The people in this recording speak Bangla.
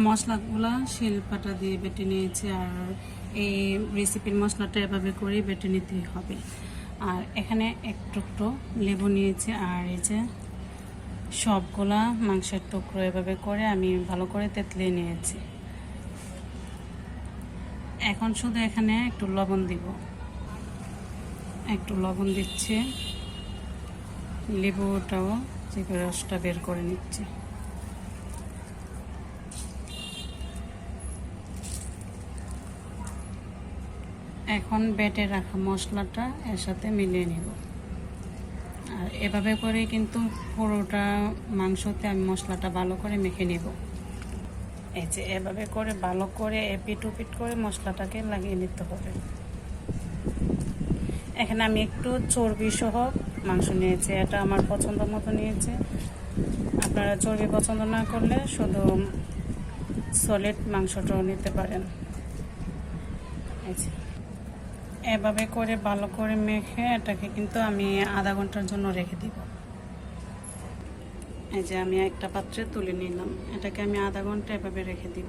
মশলাগুলো শিলপাটা দিয়ে বেটে নিয়েছি। আর এই রেসিপির মশলাটা এভাবে করেই বেটে নিতে হবে। আর এখানে এক টুকরো লেবু নিয়েছি। আর এই যে সবগুলা মাংসের টুকরো এভাবে করে আমি ভালো করে তেঁতলিয়ে নিয়েছি। এখন শুধু এখানে একটু লবণ দিব, একটু লবণ দিচ্ছি, লেবুটাও চিপে রসটা বের করে নিচ্ছি। এখন বেটে রাখা মশলাটা এর সাথে মিলিয়ে নিব। আর এভাবে করে কিন্তু পুরোটা মাংসতে আমি মশলাটা ভালো করে মেখে নিব। এই যে এভাবে করে ভালো করে এপিট ওপিট করে মশলাটাকে লাগিয়ে নিতে হবে। এখানে আমি একটু চর্বি সহ মাংস নিয়েছি, এটা আমার পছন্দ মতো নিয়েছি। আপনারা চর্বি পছন্দ না করলে শুধু সলিড মাংসটাও নিতে পারেন। এভাবে করে ভালো করে মেখে এটাকে কিন্তু আমি আধা ঘন্টার জন্য রেখে দিব। এই যে আমি একটা পাত্রে তুলে নিলাম, এটাকে আমি আধা ঘন্টা এভাবে রেখে দিব।